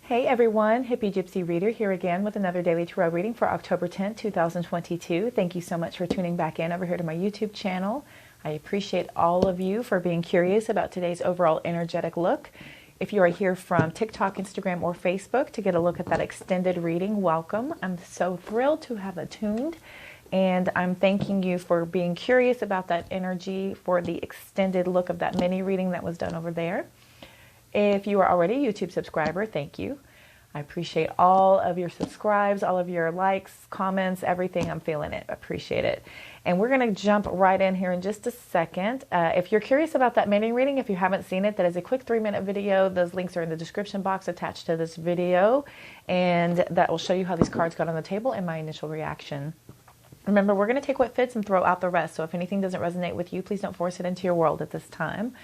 Hey everyone, Hippygypsyreader here again with another daily tarot reading for October 10th, 2022. Thank you so much for tuning back in over here to my YouTube channel. I appreciate all of you for being curious about today's overall energetic look. If you are here from TikTok, Instagram, or Facebook to get a look at that extended reading, welcome. I'm so thrilled to have attuned, and I'm thanking you for being curious about that energy for the extended look of that mini reading that was done over there. If you are already a YouTube subscriber, thank you. I appreciate all of your subscribes, all of your likes, comments, everything. I'm feeling it. Appreciate it. And we're going to jump right in here in just a second. If you're curious about that mini reading, if you haven't seen it, that is a quick 3-minute video. Those links are in the description box attached to this video. And that will show you how these cards got on the table and my initial reaction. Remember, we're going to take what fits and throw out the rest. So if anything doesn't resonate with you, please don't force it into your world at this time.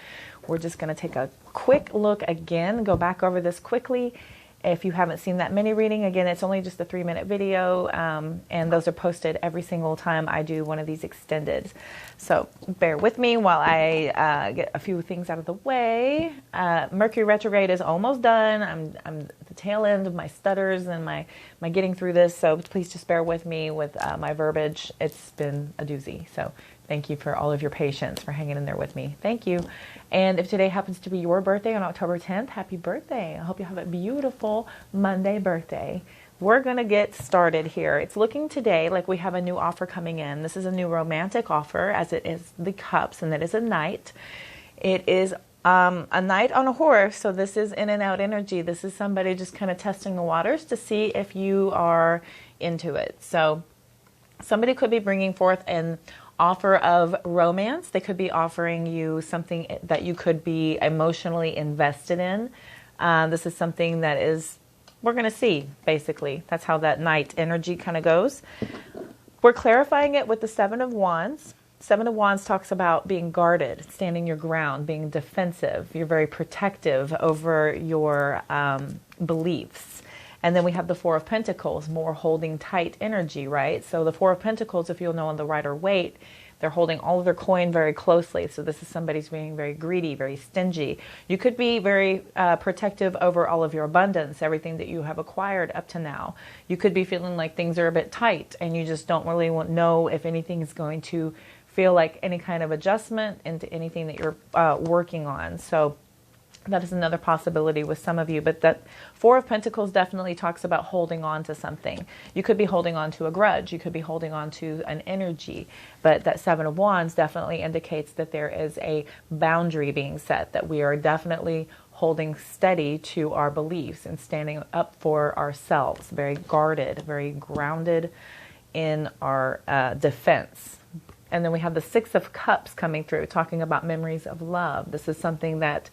We're just going to take a quick look again, go back over this quickly. If you haven't seen that mini reading, again, it's only just a 3-minute video, and those are posted every single time I do one of these extended. So bear with me while I get a few things out of the way. Mercury retrograde is almost done. I'm at the tail end of my stutters and my getting through this, so please just bear with me with my verbiage. It's been a doozy, so thank you for all of your patience, for hanging in there with me. Thank you. And if today happens to be your birthday on October 10th, happy birthday. I hope you have a beautiful Monday birthday. We're going to get started here. It's looking today like we have a new offer coming in. This is a new romantic offer, as it is the cups, and that is a knight. It is a knight on a horse, so this is in and out energy. This is somebody just kind of testing the waters to see if you are into it. So somebody could be bringing forth an offer of romance. They could be offering you something that you could be emotionally invested in. This is something that is, we're going to see, basically. That's how that knight energy kind of goes. We're clarifying it with the Seven of Wands. Seven of Wands talks about being guarded, standing your ground, being defensive. You're very protective over your beliefs. And then we have the Four of Pentacles, more holding tight energy, right? So the Four of Pentacles, if you'll know on the Rider Waite, they're holding all of their coin very closely. So this is somebody's being very greedy, very stingy. You could be very protective over all of your abundance, everything that you have acquired up to now. You could be feeling like things are a bit tight and you just don't really know if anything is going to feel like any kind of adjustment into anything that you're working on. So that is another possibility with some of you, but that Four of Pentacles definitely talks about holding on to something. You could be holding on to a grudge. You could be holding on to an energy, but that Seven of Wands definitely indicates that there is a boundary being set, that we are definitely holding steady to our beliefs and standing up for ourselves, very guarded, very grounded in our defense. And then we have the Six of Cups coming through, talking about memories of love. This is something that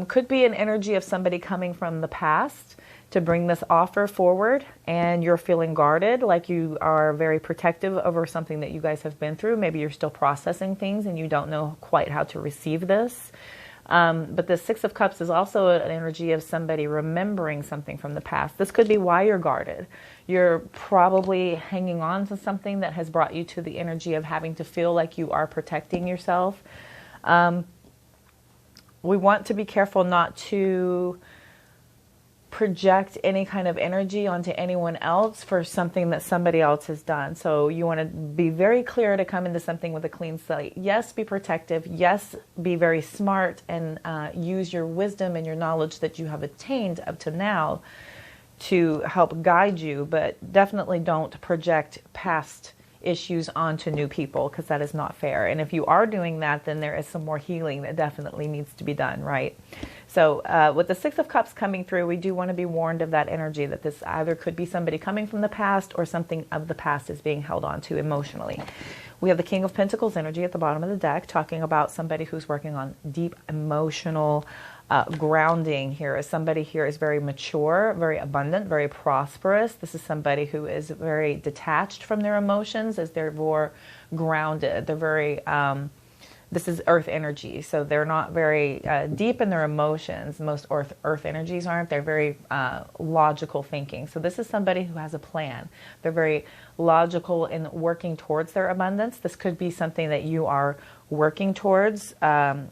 could be an energy of somebody coming from the past to bring this offer forward, and you're feeling guarded, like you are very protective over something that you guys have been through. Maybe you're still processing things and you don't know quite how to receive this. But the Six of Cups is also an energy of somebody remembering something from the past. This could be why you're guarded. You're probably hanging on to something that has brought you to the energy of having to feel like you are protecting yourself. We want to be careful not to project any kind of energy onto anyone else for something that somebody else has done. So you want to be very clear to come into something with a clean slate. Yes, be protective. Yes, be very smart and use your wisdom and your knowledge that you have attained up to now to help guide you, but definitely don't project past issues onto new people, because that is not fair. And if you are doing that, then there is some more healing that definitely needs to be done, right? So with the Six of Cups coming through, we do want to be warned of that energy, that this either could be somebody coming from the past or something of the past is being held on to emotionally. We have the King of Pentacles energy at the bottom of the deck, talking about somebody who's working on deep emotional grounding here. As somebody here is very mature, very abundant, very prosperous. This is somebody who is very detached from their emotions, as they're more grounded. They're very this is earth energy, so they're not very deep in their emotions. Most earth energies aren't. They're very logical thinking. So this is somebody who has a plan. They're very logical in working towards their abundance. This could be something that you are working towards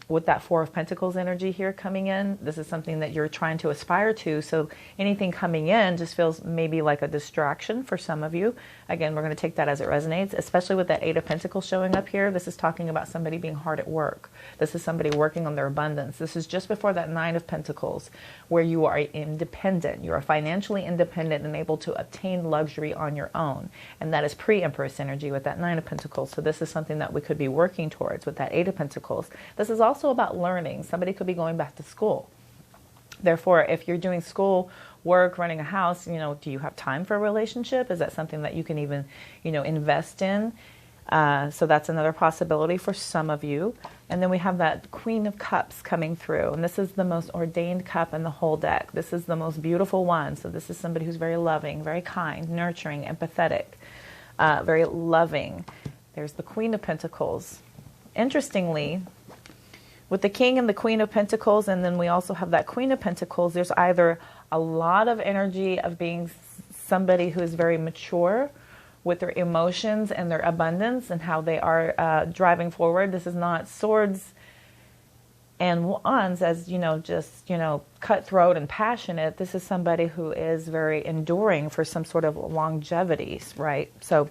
with that Four of Pentacles energy here coming in. This is something that you're trying to aspire to. So anything coming in just feels maybe like a distraction for some of you. Again, we're going to take that as it resonates, especially with that Eight of Pentacles showing up here. This is talking about somebody being hard at work. This is somebody working on their abundance. This is just before that Nine of Pentacles, where you are independent. You are financially independent and able to obtain luxury on your own. And that is pre-Empress energy with that Nine of Pentacles. So this is something that we could be working towards with that Eight of Pentacles. This is also about learning. Somebody could be going back to school. Therefore, if you're doing school work, running a house, you know, do you have time for a relationship? Is that something that you can even, you know, invest in? So that's another possibility for some of you. And then we have that Queen of Cups coming through. And this is the most ordained cup in the whole deck. This is the most beautiful one. So this is somebody who's very loving, very kind, nurturing, empathetic, very loving. There's the Queen of Pentacles. Interestingly, with the King and the Queen of Pentacles, and then we also have that Queen of Pentacles, there's either a lot of energy of being somebody who is very mature with their emotions and their abundance and how they are driving forward. This is not swords and wands as, you know, just, you know, cutthroat and passionate. This is somebody who is very enduring for some sort of longevity, right? So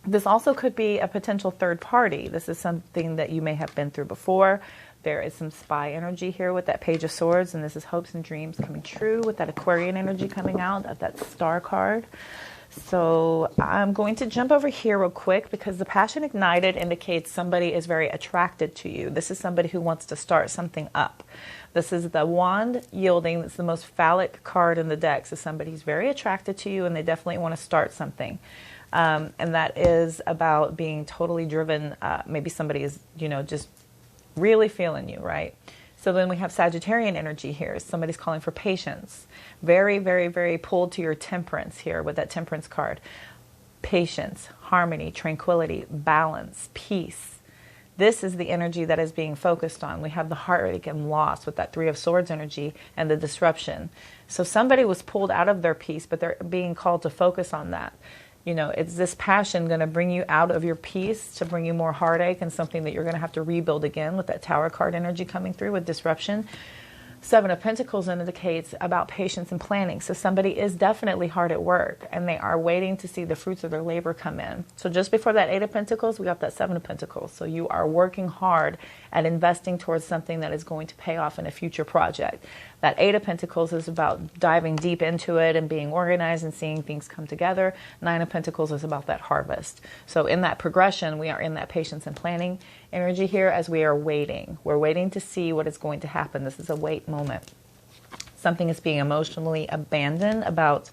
this also could be a potential third party. This is something that you may have been through before. There is some spy energy here with that Page of Swords, and this is hopes and dreams coming true with that Aquarian energy coming out of that Star card. So I'm going to jump over here real quick because the Passion Ignited indicates somebody is very attracted to you. This is somebody who wants to start something up. This is the Wand Yielding. That's the most phallic card in the deck. So somebody who's very attracted to you and they definitely want to start something. And that is about being totally driven. Maybe somebody is, you know, just really feeling you, right? So then we have Sagittarian energy here. Somebody's calling for patience. Very, very, very pulled to your temperance here with that Temperance card. Patience, harmony, tranquility, balance, peace. This is the energy that is being focused on. We have the heartache and loss with that Three of Swords energy and the disruption. So somebody was pulled out of their peace, but they're being called to focus on that. You know, is this passion going to bring you out of your peace to bring you more heartache and something that you're going to have to rebuild again with that Tower card energy coming through with disruption? Seven of Pentacles indicates about patience and planning. So somebody is definitely hard at work and they are waiting to see the fruits of their labor come in. So just before that Eight of Pentacles, we got that Seven of Pentacles. So you are working hard at investing towards something that is going to pay off in a future project. That Eight of Pentacles is about diving deep into it and being organized and seeing things come together. Nine of Pentacles is about that harvest. So in that progression, we are in that patience and planning energy here as we are waiting. We're waiting to see what is going to happen. This is a wait moment. Something is being emotionally abandoned about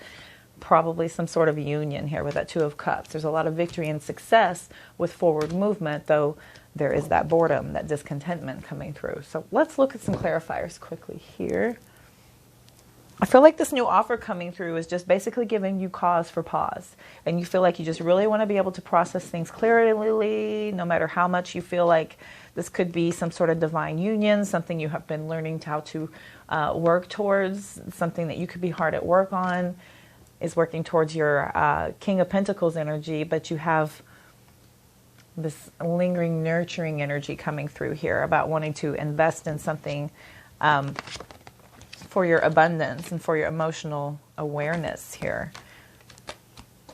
probably some sort of union here with that Two of Cups. There's a lot of victory and success with forward movement, though there is that boredom, that discontentment coming through. So let's look at some clarifiers quickly here. I feel like this new offer coming through is just basically giving you cause for pause. And you feel like you just really want to be able to process things clearly, no matter how much you feel like this could be some sort of divine union, something you have been learning how to work towards, something that you could be hard at work on, is working towards your King of Pentacles energy, but you have this lingering, nurturing energy coming through here about wanting to invest in something for your abundance and for your emotional awareness here.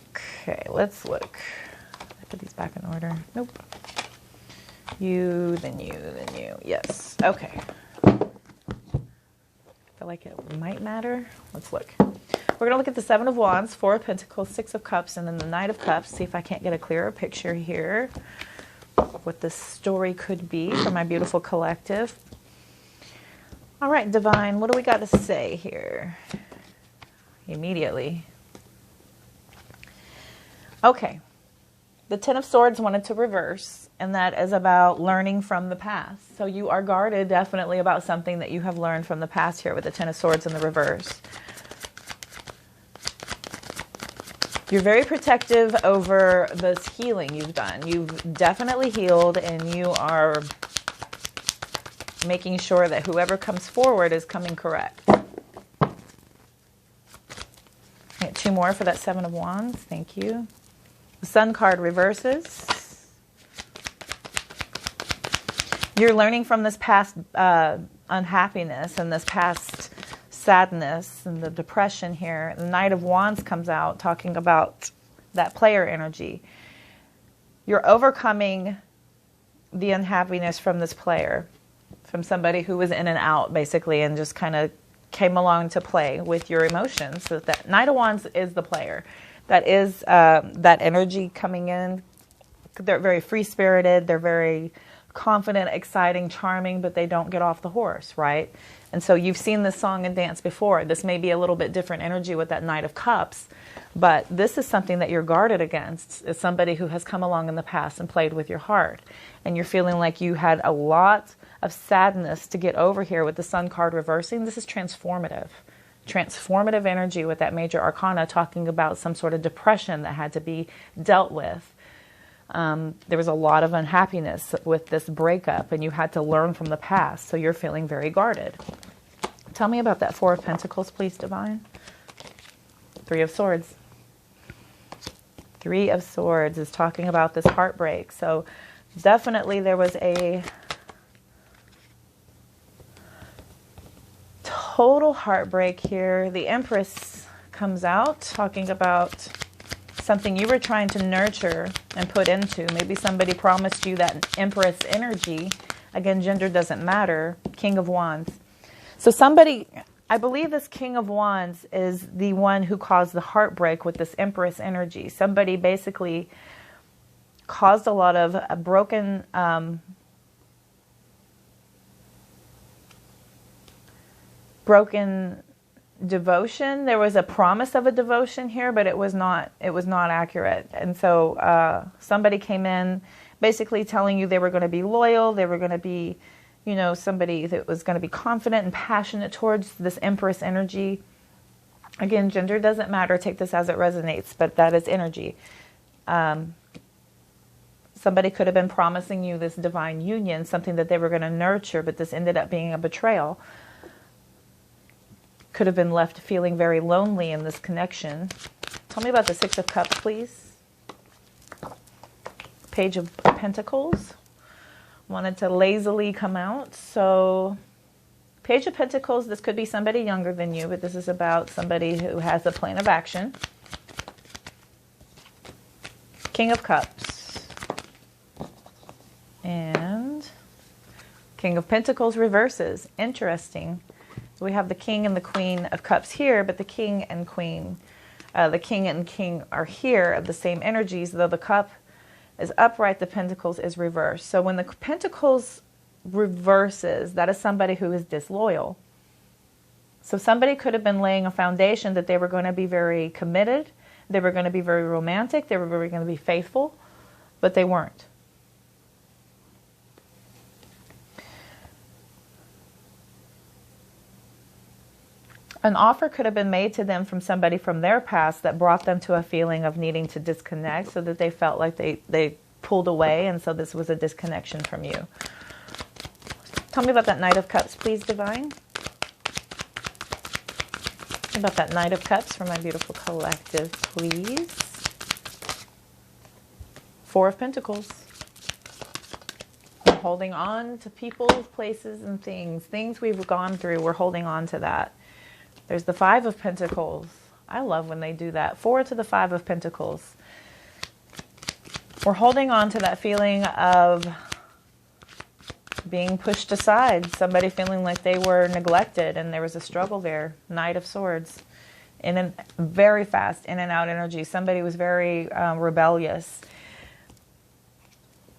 Okay, let's look. I put these back in order. Nope. You, then you, then you. Yes. Okay. I feel like it might matter. Let's look. We're going to look at the Seven of Wands, Four of Pentacles, Six of Cups, and then the Knight of Cups. See if I can't get a clearer picture here of what this story could be for my beautiful collective. All right, Divine, what do we got to say here? Immediately. Okay. The Ten of Swords wanted to reverse, and that is about learning from the past. So you are guarded definitely about something that you have learned from the past here with the Ten of Swords in the reverse. You're very protective over this healing you've done. You've definitely healed, and you are making sure that whoever comes forward is coming correct. Get two more for that Seven of Wands. Thank you. The Sun card reverses. You're learning from this past unhappiness and this past sadness and the depression here. The Knight of Wands comes out talking about that player energy. You're overcoming the unhappiness from this player, from somebody who was in and out basically and just kind of came along to play with your emotions. So that Knight of Wands is the player. That is that energy coming in. They're very free-spirited. They're very confident, exciting, charming, but they don't get off the horse, right? And so you've seen this song and dance before. This may be a little bit different energy with that Knight of Cups, but this is something that you're guarded against. It's somebody who has come along in the past and played with your heart. And you're feeling like you had a lot of sadness to get over here with the Sun card reversing. This is transformative. Transformative energy with that major arcana talking about some sort of depression that had to be dealt with. There was a lot of unhappiness with this breakup and you had to learn from the past. So you're feeling very guarded. Tell me about that Four of Pentacles, please, Divine. Three of Swords. Three of Swords is talking about this heartbreak. So definitely there was a total heartbreak here. The Empress comes out talking about something you were trying to nurture and put into. Maybe somebody promised you that Empress energy. Again, gender doesn't matter. King of Wands. So somebody, I believe this King of Wands is the one who caused the heartbreak with this Empress energy. Somebody basically caused a lot of a broken devotion. There was a promise of a devotion here, but it was not accurate. And so somebody came in basically telling you they were going to be loyal, they were going to be, you know, somebody that was going to be confident and passionate towards this Empress energy. Again, gender doesn't matter. Take this as it resonates, but that is energy. Somebody could have been promising you this divine union, something that they were going to nurture, but this ended up being a betrayal. Could have been left feeling very lonely in this connection. Tell me about the Six of Cups, please. Page of Pentacles. Wanted to lazily come out. So, Page of Pentacles, this could be somebody younger than you, but this is about somebody who has a plan of action. King of Cups. And King of Pentacles reverses. Interesting. We have the King and the Queen of Cups here, but the King and Queen, the King and King are here of the same energies, though the Cup is upright, the Pentacles is reversed. So when the Pentacles reverses, that is somebody who is disloyal. So somebody could have been laying a foundation that they were going to be very committed, they were going to be very romantic, they were going to be faithful, but they weren't. An offer could have been made to them from somebody from their past that brought them to a feeling of needing to disconnect, so that they felt like they pulled away, and so this was a disconnection from you. Tell me about that Knight of Cups, please, Divine. About that Knight of Cups for my beautiful collective, please. Four of Pentacles. We're holding on to people, places, and things. Things we've gone through, we're holding on to that. There's the Five of Pentacles. I love when they do that. Four to the Five of Pentacles. We're holding on to that feeling of being pushed aside. Somebody feeling like they were neglected and there was a struggle there. Knight of Swords. In a very fast in and out energy. Somebody was very rebellious.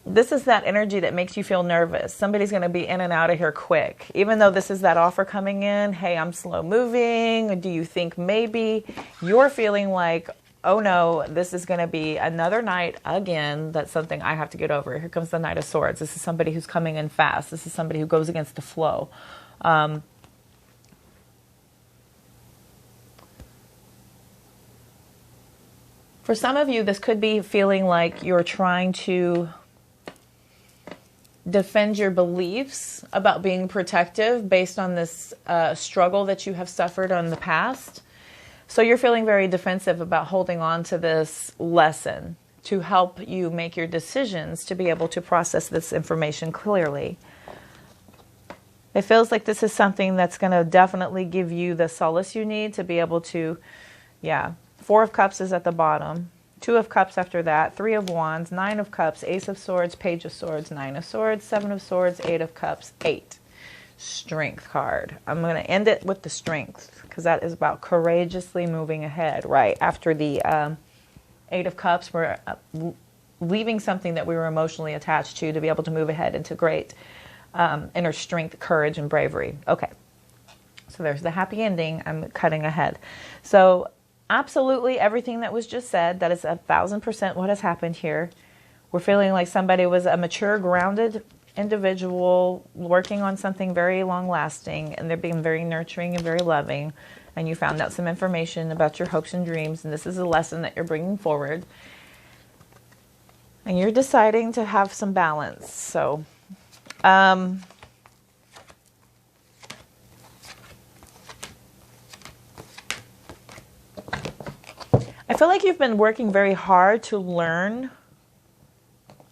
This is that energy that makes you feel nervous. Somebody's going to be in and out of here quick. Even though this is that offer coming in, hey, I'm slow moving. Do you think maybe? You're feeling like, oh no, this is going to be another night again. That's something I have to get over. Here comes the Knight of Swords. This is somebody who's coming in fast. This is somebody who goes against the flow. For some of you, this could be feeling like you're trying to defend your beliefs about being protective based on this struggle that you have suffered in the past. So you're feeling very defensive about holding on to this lesson to help you make your decisions to be able to process this information clearly. It feels like this is something that's going to definitely give you the solace you need to be able to, yeah. 4 of Cups is at the bottom. 2 of Cups after that. 3 of Wands. 9 of Cups. Ace of Swords. Page of Swords. 9 of Swords. 7 of Swords. 8 of Cups. 8. Strength card. I'm going to end it with the Strength because that is about courageously moving ahead, right? After the 8 of Cups, we're leaving something that we were emotionally attached to be able to move ahead into great inner strength, courage, and bravery. Okay, so there's the happy ending. I'm cutting ahead. So absolutely everything that was just said, that is 1000% what has happened here. We're feeling like somebody was a mature, grounded individual working on something very long-lasting, and they're being very nurturing and very loving, and you found out some information about your hopes and dreams, and this is a lesson that you're bringing forward, and you're deciding to have some balance. So I feel like you've been working very hard to learn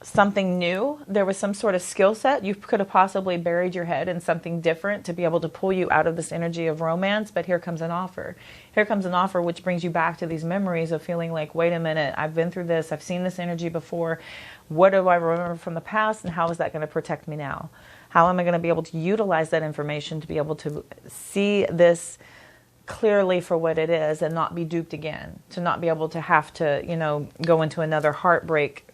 something new. There was some sort of skill set. You could have possibly buried your head in something different to be able to pull you out of this energy of romance, but here comes an offer. Here comes an offer which brings you back to these memories of feeling like, wait a minute, I've been through this, I've seen this energy before. What do I remember from the past, and how is that going to protect me now? How am I going to be able to utilize that information to be able to see this clearly for what it is and not be duped again, to not be able to have to, you know, go into another heartbreak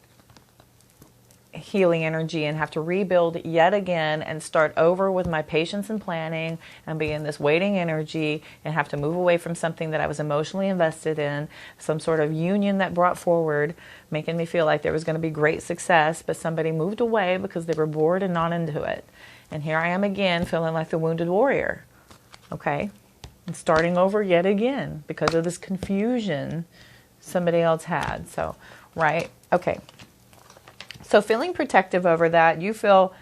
healing energy and have to rebuild yet again and start over with my patience and planning and be in this waiting energy and have to move away from something that I was emotionally invested in, some sort of union that brought forward, making me feel like there was going to be great success, but somebody moved away because they were bored and not into it. And here I am again feeling like the wounded warrior. Okay? And starting over yet again because of this confusion somebody else had. So, right? Okay. So feeling protective over that, you feel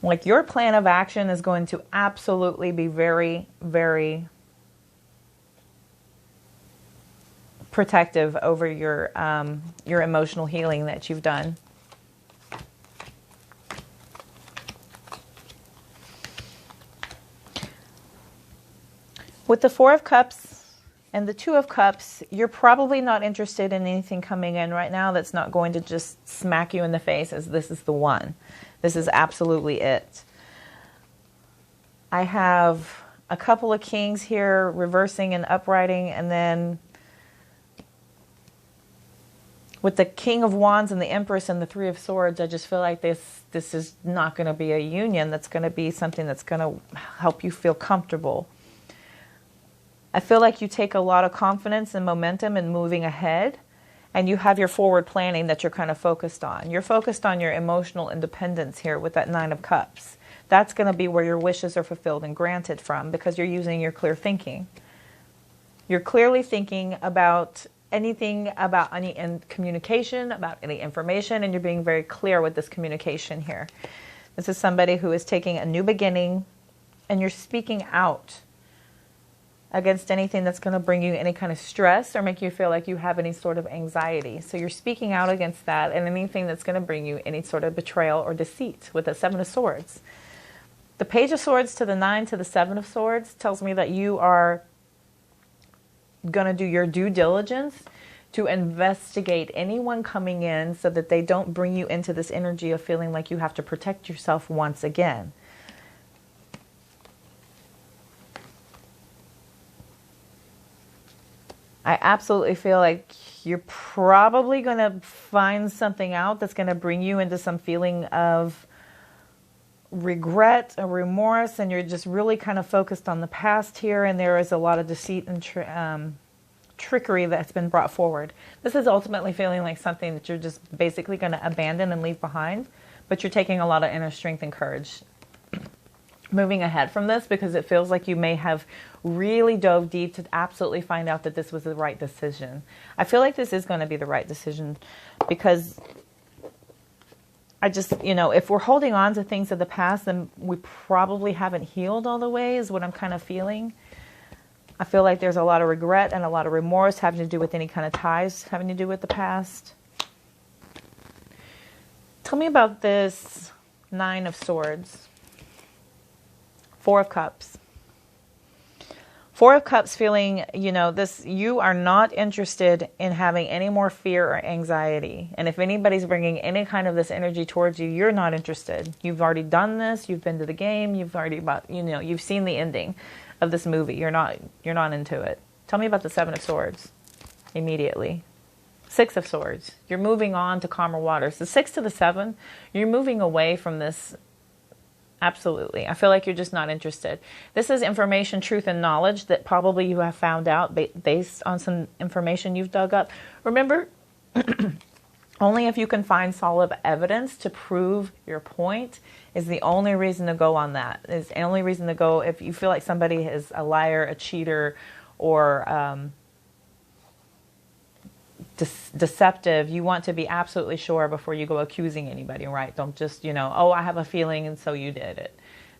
like your plan of action is going to absolutely be very, very protective over your emotional healing that you've done. With the 4 of Cups and the 2 of Cups, you're probably not interested in anything coming in right now that's not going to just smack you in the face as this is the one. This is absolutely it. I have a couple of Kings here reversing and uprighting, and then with the King of Wands and the Empress and the 3 of Swords, I just feel like this is not going to be a union. That's going to be something that's going to help you feel comfortable. I feel like you take a lot of confidence and momentum in moving ahead, and you have your forward planning that you're kind of focused on. You're focused on your emotional independence here with that 9 of Cups. That's going to be where your wishes are fulfilled and granted from because you're using your clear thinking. You're clearly thinking about anything, about any communication, about any information, and you're being very clear with this communication here. This is somebody who is taking a new beginning, and you're speaking out against anything that's going to bring you any kind of stress or make you feel like you have any sort of anxiety. So you're speaking out against that and anything that's going to bring you any sort of betrayal or deceit with the 7 of Swords. The Page of Swords to the 9 to the 7 of Swords tells me that you are going to do your due diligence to investigate anyone coming in so that they don't bring you into this energy of feeling like you have to protect yourself once again. I absolutely feel like you're probably going to find something out that's going to bring you into some feeling of regret or remorse, and you're just really kind of focused on the past here, and there is a lot of deceit and trickery that's been brought forward. This is ultimately feeling like something that you're just basically going to abandon and leave behind, but you're taking a lot of inner strength and courage moving ahead from this because it feels like you may have really dove deep to absolutely find out that this was the right decision. I feel like this is going to be the right decision because I just, you know, if we're holding on to things of the past, then we probably haven't healed all the way is what I'm kind of feeling. I feel like there's a lot of regret and a lot of remorse having to do with any kind of ties having to do with the past. Tell me about this Nine of Swords. Four of Cups. Four of Cups feeling, you know, this, you are not interested in having any more fear or anxiety. And if anybody's bringing any kind of this energy towards you, you're not interested. You've already done this. You've been to the game. You've already you've seen the ending of this movie. You're not into it. Tell me about the Seven of Swords immediately. Six of Swords. You're moving on to calmer waters. The 6 to the 7, you're moving away from this. Absolutely. I feel like you're just not interested. This is information, truth, and knowledge that probably you have found out based on some information you've dug up. Remember, only if you can find solid evidence to prove your point is the only reason to go on that. Is the only reason to go if you feel like somebody is a liar, a cheater, or deceptive. You want to be absolutely sure before you go accusing anybody, right? Don't just, oh, I have a feeling and so you did it.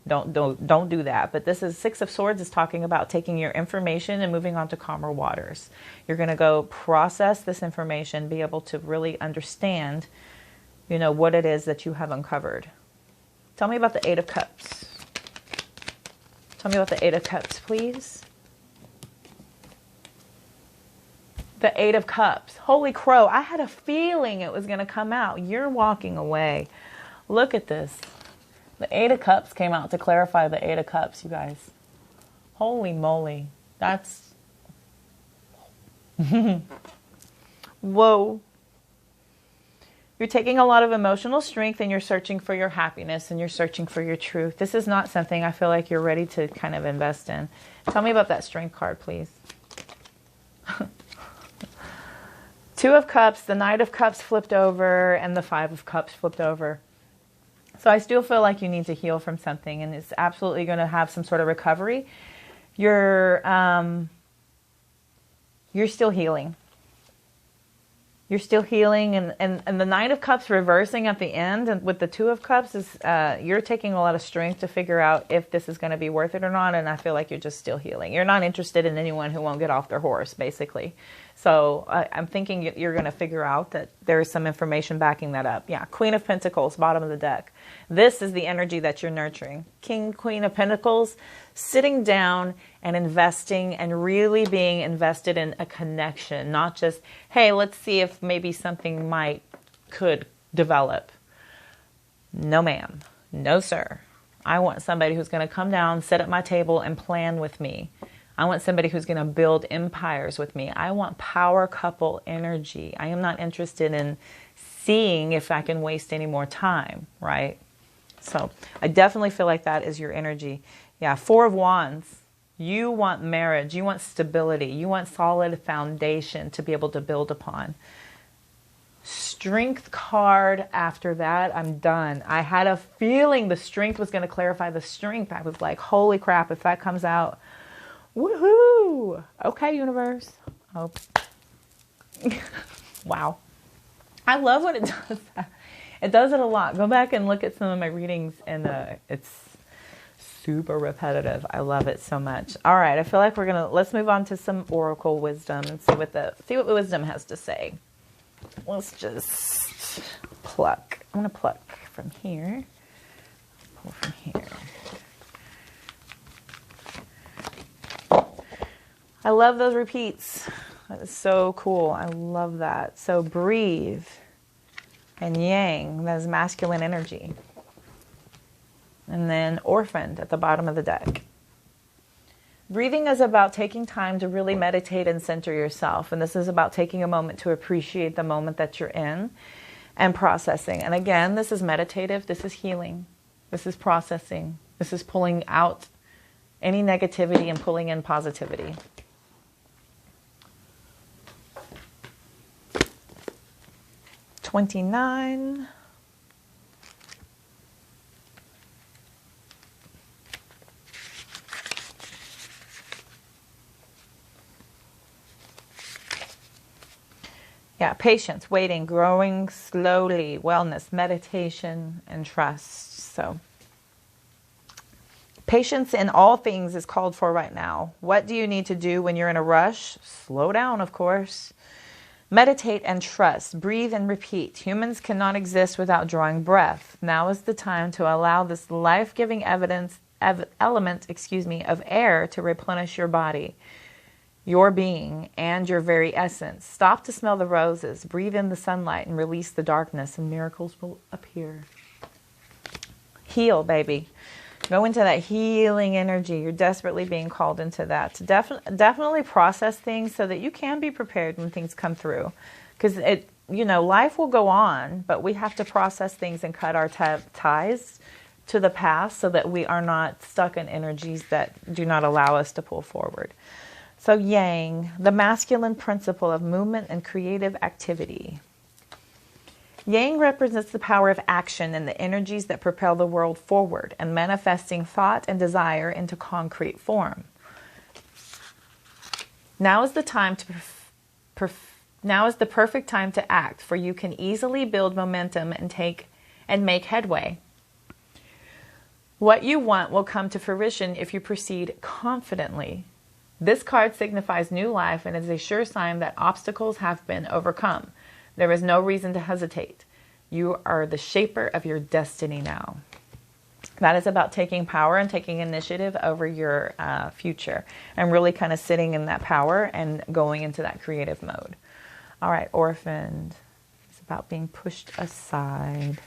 Don't do that. But this is Six of Swords is talking about taking your information and moving on to calmer waters. You're going to go process this information, be able to really understand, what it is that you have uncovered. Tell me about the Eight of Cups. Tell me about the Eight of Cups, please. The Eight of Cups. Holy crow. I had a feeling it was going to come out. You're walking away. Look at this. The Eight of Cups came out to clarify the Eight of Cups, you guys. Holy moly. That's... Whoa. You're taking a lot of emotional strength and you're searching for your happiness and you're searching for your truth. This is not something I feel like you're ready to kind of invest in. Tell me about that Strength card, please. Two of Cups, the Knight of Cups flipped over, and the Five of Cups flipped over. So I still feel like you need to heal from something, and it's absolutely going to have some sort of recovery. You're still healing. You're still healing, and the Knight of Cups reversing at the end, and with the Two of Cups, is you're taking a lot of strength to figure out if this is going to be worth it or not, and I feel like you're just still healing. You're not interested in anyone who won't get off their horse, basically. So I'm thinking you're going to figure out that there's some information backing that up. Yeah, Queen of Pentacles, bottom of the deck. This is the energy that you're nurturing. King, Queen of Pentacles, sitting down and investing and really being invested in a connection, not just, hey, let's see if maybe something could develop. No, ma'am. No, sir. I want somebody who's going to come down, sit at my table, and plan with me. I want somebody who's going to build empires with me. I want power couple energy. I am not interested in seeing if I can waste any more time, right? So I definitely feel like that is your energy. Yeah, Four of Wands. You want marriage. You want stability. You want solid foundation to be able to build upon. Strength card after that, I'm done. I had a feeling the Strength was going to clarify the Strength. I was like, holy crap, if that comes out, woohoo! Okay, universe. Oh. Wow. I love when it does that. It does it a lot. Go back and look at some of my readings, and it's super repetitive. I love it so much. All right, I feel like let's move on to some oracle wisdom and see what the wisdom has to say. Let's just pluck. I'm going to pluck from here. Pull from here. I love those repeats. That is so cool. I love that. So breathe and yang, that is masculine energy. And then orphaned at the bottom of the deck. Breathing is about taking time to really meditate and center yourself. And this is about taking a moment to appreciate the moment that you're in and processing. And again, this is meditative. This is healing. This is processing. This is pulling out any negativity and pulling in positivity. $29. Yeah, patience, waiting, growing slowly, wellness, meditation, and trust. So, patience in all things is called for right now. What do you need to do when you're in a rush? Slow down, of course. Meditate and trust. Breathe and repeat. Humans cannot exist without drawing breath. Now is the time to allow this life-giving element of air to replenish your body, your being, and your very essence. Stop to smell the roses. Breathe in the sunlight and release the darkness, and miracles will appear. Heal, baby. Go into that healing energy. You're desperately being called into that. To definitely process things so that you can be prepared when things come through. Because life will go on, but we have to process things and cut our ties to the past so that we are not stuck in energies that do not allow us to pull forward. So Yang, the masculine principle of movement and creative activity. Yang represents the power of action and the energies that propel the world forward and manifesting thought and desire into concrete form. Now is the perfect time to act, for you can easily build momentum and make headway. What you want will come to fruition if you proceed confidently. This card signifies new life and is a sure sign that obstacles have been overcome. There is no reason to hesitate. You are the shaper of your destiny now. That is about taking power and taking initiative over your future and really kind of sitting in that power and going into that creative mode. All right, orphaned. It's about being pushed aside.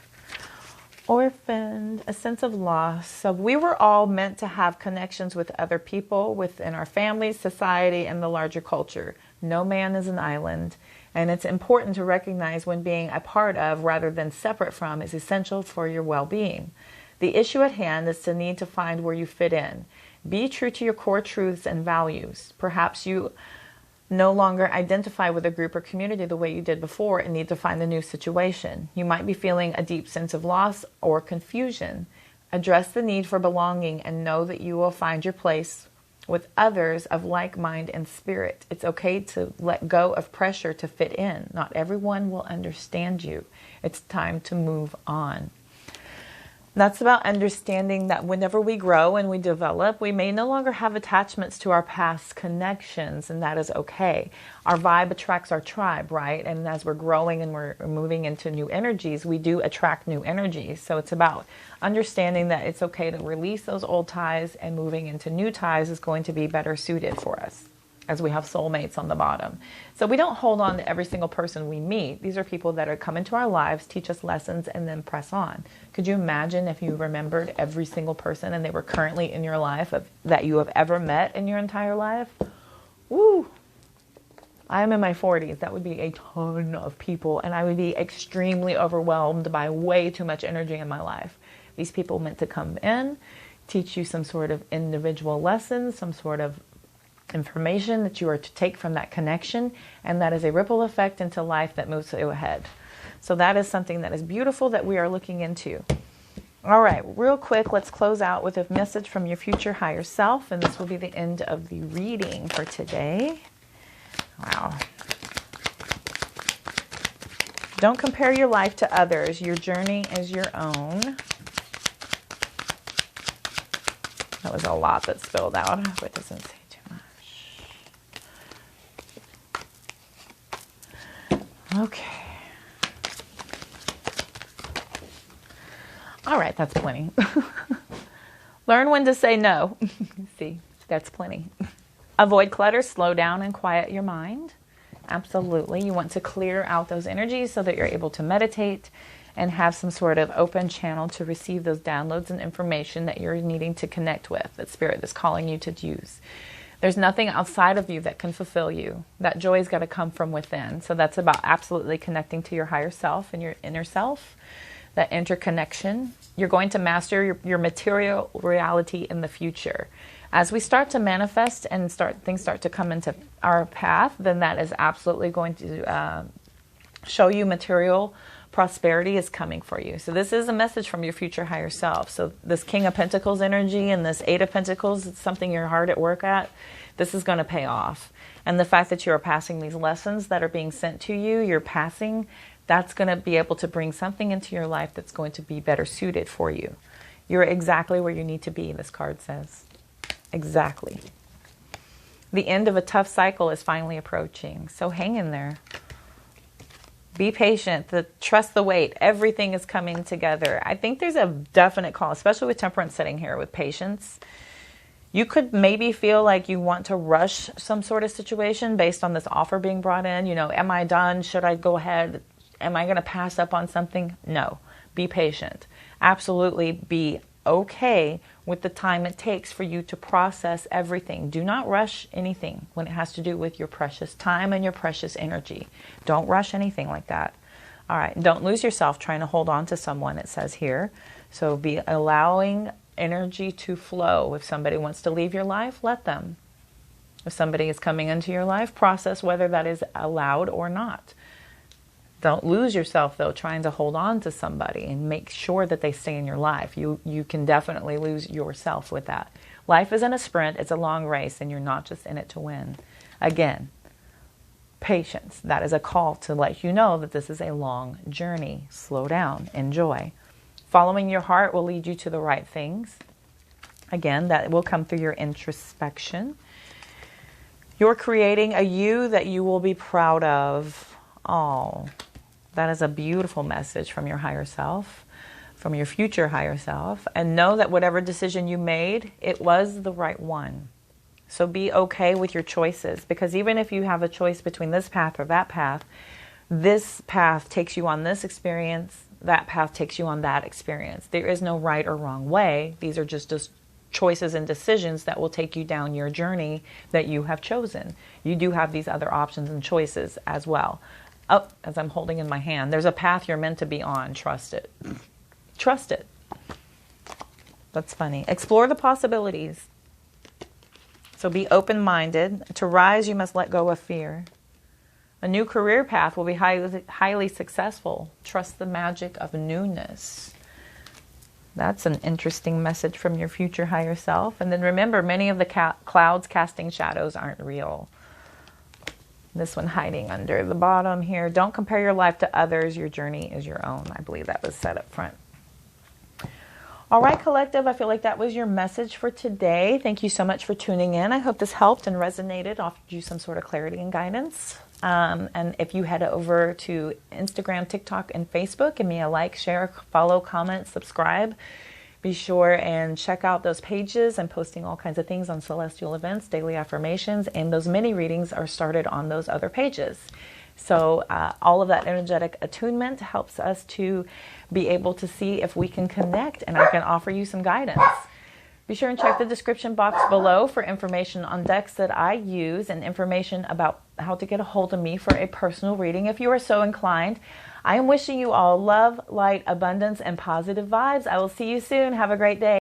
Orphaned, a sense of loss. So we were all meant to have connections with other people within our families, society, and the larger culture. No man is an island. And it's important to recognize when being a part of rather than separate from is essential for your well-being. The issue at hand is the need to find where you fit in. Be true to your core truths and values. Perhaps you no longer identify with a group or community the way you did before and need to find a new situation. You might be feeling a deep sense of loss or confusion. Address the need for belonging and know that you will find your place with others of like mind and spirit. It's okay to let go of pressure to fit in. Not everyone will understand you. It's time to move on. That's about understanding that whenever we grow and we develop, we may no longer have attachments to our past connections, and that is okay. Our vibe attracts our tribe, right? And as we're growing and we're moving into new energies, we do attract new energies. So it's about understanding that it's okay to release those old ties, and moving into new ties is going to be better suited for us, as we have soulmates on the bottom. So we don't hold on to every single person we meet. These are people that are come into our lives, teach us lessons, and then press on. Could you imagine if you remembered every single person and they were currently in your life that you have ever met in your entire life? Woo! I am in my 40s. That would be a ton of people, and I would be extremely overwhelmed by way too much energy in my life. These people meant to come in, teach you some sort of individual lessons, some sort of information that you are to take from that connection, and that is a ripple effect into life that moves you ahead. So that is something that is beautiful that we are looking into. All right, real quick, let's close out with a message from your future higher self, and this will be the end of the reading for today. Wow. Don't compare your life to others. Your journey is your own. That was a lot that spilled out. I hope it doesn't say too much. Okay. All right, that's plenty. Learn when to say no. See, that's plenty. Avoid clutter, slow down, and quiet your mind. Absolutely. You want to clear out those energies so that you're able to meditate and have some sort of open channel to receive those downloads and information that you're needing to connect with, that Spirit is calling you to use. There's nothing outside of you that can fulfill you. That joy's got to come from within. So that's about absolutely connecting to your higher self and your inner self, that interconnection. You're going to master your material reality in the future. As we start to manifest and things start to come into our path, then that is absolutely going to show you material prosperity is coming for you. So this is a message from your future higher self. So this King of Pentacles energy and this Eight of Pentacles, it's something you're hard at work at. This is going to pay off. And the fact that you are passing these lessons that are being sent to you, you're passing, that's going to be able to bring something into your life that's going to be better suited for you. You're exactly where you need to be, this card says. Exactly. The end of a tough cycle is finally approaching. So hang in there. Be patient. Trust the wait. Everything is coming together. I think there's a definite call, especially with temperance sitting here with patience. You could maybe feel like you want to rush some sort of situation based on this offer being brought in. You know, am I done? Should I go ahead? Am I going to pass up on something? No. Be patient. Absolutely be okay with the time it takes for you to process everything. Do not rush anything when it has to do with your precious time and your precious energy. Don't rush anything like that. All right. Don't lose yourself trying to hold on to someone, it says here. So be allowing energy to flow. If somebody wants to leave your life, let them. If somebody is coming into your life, process whether that is allowed or not. Don't lose yourself, though, trying to hold on to somebody, and make sure that they stay in your life. You can definitely lose yourself with that. Life isn't a sprint. It's a long race, and you're not just in it to win. Again, patience. That is a call to let you know that this is a long journey. Slow down. Enjoy. Following your heart will lead you to the right things. Again, that will come through your introspection. You're creating a you that you will be proud of. Oh, that is a beautiful message from your higher self, from your future higher self. And know that whatever decision you made, it was the right one. So be okay with your choices, because even if you have a choice between this path or that path, this path takes you on this experience, that path takes you on that experience. There is no right or wrong way. These are just choices and decisions that will take you down your journey that you have chosen. You do have these other options and choices as well. Oh, as I'm holding in my hand, there's a path you're meant to be on. Trust it. Trust it. That's funny. Explore the possibilities. So be open-minded. To rise, you must let go of fear. A new career path will be highly successful. Trust the magic of newness. That's an interesting message from your future higher self. And then remember, many of the clouds casting shadows aren't real. This one hiding under the bottom here. Don't compare your life to others. Your journey is your own. I believe that was said up front. All right, collective. I feel like that was your message for today. Thank you so much for tuning in. I hope this helped and resonated, offered you some sort of clarity and guidance. And if you head over to Instagram, TikTok, and Facebook, give me a like, share, follow, comment, subscribe. Be sure and check out those pages. I'm posting all kinds of things on celestial events, daily affirmations, and those mini readings are started on those other pages. So all of that energetic attunement helps us to be able to see if we can connect, and I can offer you some guidance. Be sure and check the description box below for information on decks that I use and information about how to get a hold of me for a personal reading if you are so inclined. I am wishing you all love, light, abundance, and positive vibes. I will see you soon. Have a great day.